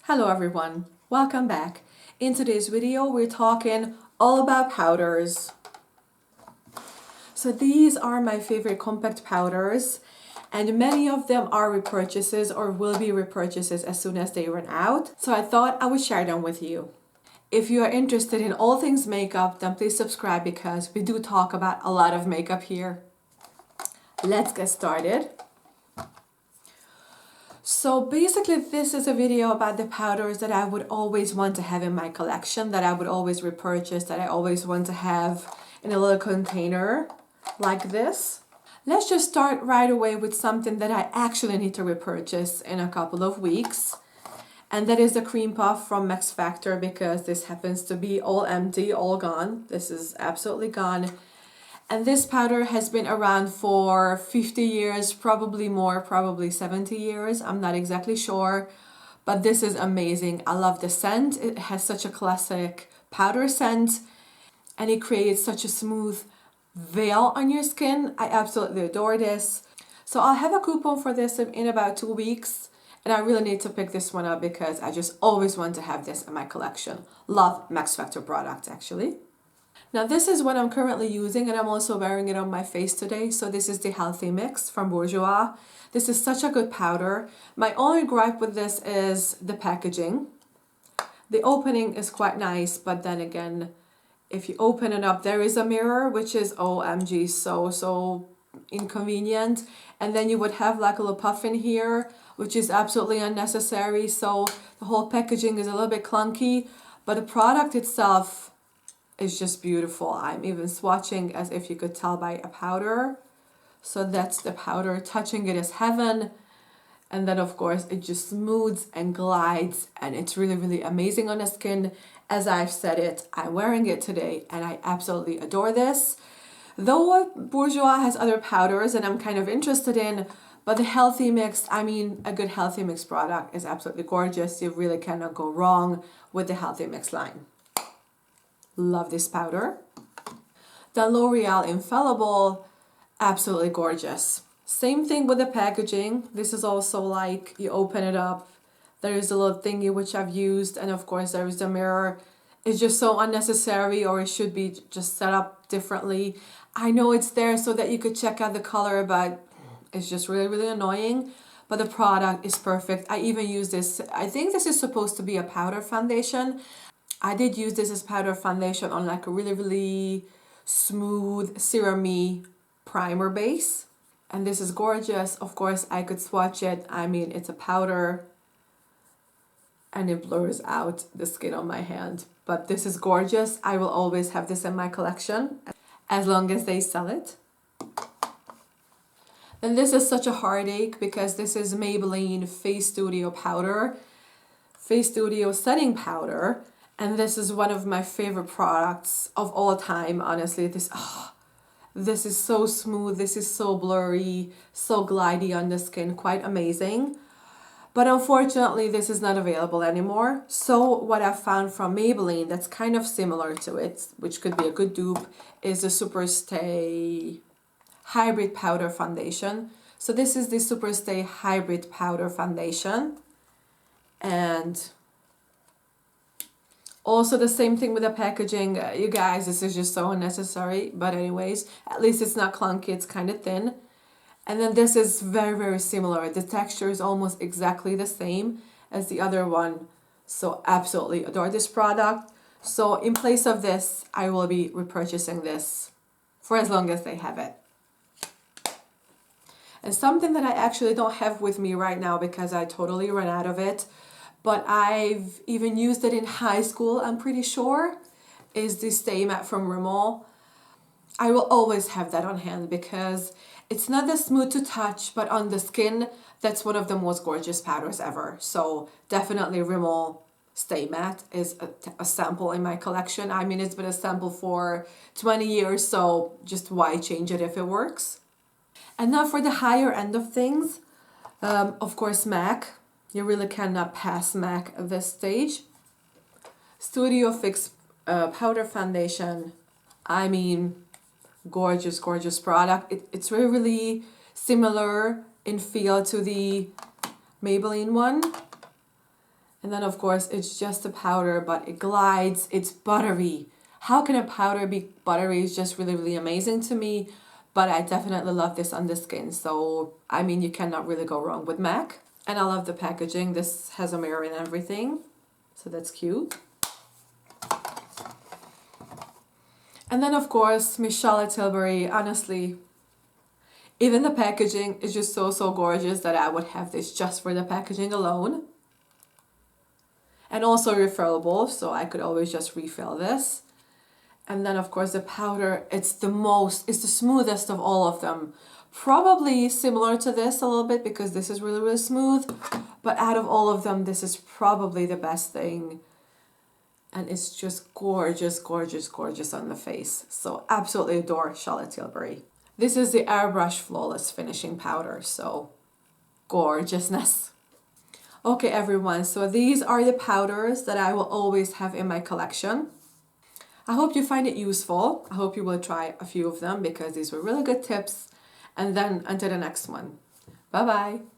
Hello everyone, welcome back. In today's video we're talking all about powders. So these are my favorite compact powders and many of them are repurchases or will be repurchases as soon as they run out. So I thought I would share them with you. If you are interested in all things makeup, then please subscribe because we do talk about a lot of makeup here. Let's get started. So basically this is a video about the powders that I would always want to have in my collection, that I would always repurchase, that I always want to have in a little container like this. Let's just start right away with something that I actually need to repurchase in a couple of weeks. And that is the cream puff from Max Factor, because this happens to be all empty, all gone. This is absolutely gone. And this powder has been around for 50 years, probably more, probably 70 years. I'm not exactly sure, but this is amazing. I love the scent. It has such a classic powder scent and it creates such a smooth veil on your skin. I absolutely adore this. So I'll have a coupon for this in about 2 weeks. And I really need to pick this one up because I just always want to have this in my collection. Love Max Factor products actually. Now this is what I'm currently using and I'm also wearing it on my face today. So this is the Helathy mix from Bourjois. This is such a good powder. My only gripe with this is the packaging. The opening is quite nice, but then again, if you open it up, there is a mirror, which is OMG so inconvenient. And then you would have like a little puff in here, which is absolutely unnecessary. So the whole packaging is a little bit clunky, but the product itself is just beautiful. I'm even swatching as if you could tell by a powder. So that's the powder. Touching it is heaven. And then of course it just smooths and glides and it's really amazing on the skin. As I've said it, I'm wearing it today and I absolutely adore this. Though Bourjois has other powders and I'm kind of interested in, but the Helathy mix, I mean, a good Helathy mix product is absolutely gorgeous. You really cannot go wrong with the Helathy mix line. Love this powder. The L'Oreal Infallible, absolutely gorgeous. Same thing with the packaging. This is also like you open it up. There is a little thingy which I've used, and of course there is the mirror. It's just so unnecessary, or it should be just set up differently. I know it's there so that you could check out the color, but it's just really annoying. But the product is perfect. I even use this. I think this is supposed to be a powder foundation. I did use this as powder foundation on like a really smooth serum-y primer base. And this is gorgeous. Of course, I could swatch it. I mean, it's a powder and it blurs out the skin on my hand. But this is gorgeous. I will always have this in my collection as long as they sell it. Then this is such a heartache because this is Maybelline Face Studio powder. Face Studio setting powder. And this is one of my favorite products of all time, honestly. This is so smooth, this is so blurry, so glidey on the skin, quite amazing. But unfortunately, this is not available anymore. So what I found from Maybelline that's kind of similar to it, which could be a good dupe, is the Superstay Hybrid Powder Foundation. So this is the Superstay Hybrid Powder Foundation. And also the same thing with the packaging. You guys, this is just so unnecessary. But anyways, at least it's not clunky. It's kind of thin. And then this is very similar. The texture is almost exactly the same as the other one. So absolutely adore this product. So in place of this, I will be repurchasing this for as long as they have it. And something that I actually don't have with me right now because I totally ran out of it, but I've even used it in high school, I'm pretty sure, is the Stay Matte from Rimmel. I will always have that on hand because it's not that smooth to touch, but on the skin, that's one of the most gorgeous powders ever. So definitely Rimmel Stay Matte is a sample in my collection. I mean, it's been a sample for 20 years, so just why change it if it works? And now for the higher end of things, of course, MAC. You really cannot pass MAC at this stage. Studio Fix Powder Foundation. I mean, gorgeous product. It's really similar in feel to the Maybelline one. And then of course it's just a powder, but it glides, it's buttery. How can a powder be buttery? It's just really, really amazing to me. But I definitely love this on the skin. So, I mean, you cannot really go wrong with MAC. And I love the packaging. This has a mirror and everything. So that's cute. And then of course, Miss Charlotte Tilbury, honestly, even the packaging is just so, so gorgeous that I would have this just for the packaging alone. And also refillable, so I could always just refill this. And then of course the powder, it's the smoothest of all of them. Probably similar to this a little bit because this is really, really smooth. But out of all of them, this is probably the best thing. And it's just gorgeous, gorgeous, gorgeous on the face. So absolutely adore Charlotte Tilbury. This is the Airbrush Flawless Finishing Powder, so gorgeousness. Okay everyone, so these are the powders that I will always have in my collection. I hope you find it useful. I hope you will try a few of them because these were really good tips. And then until the next one. Bye bye.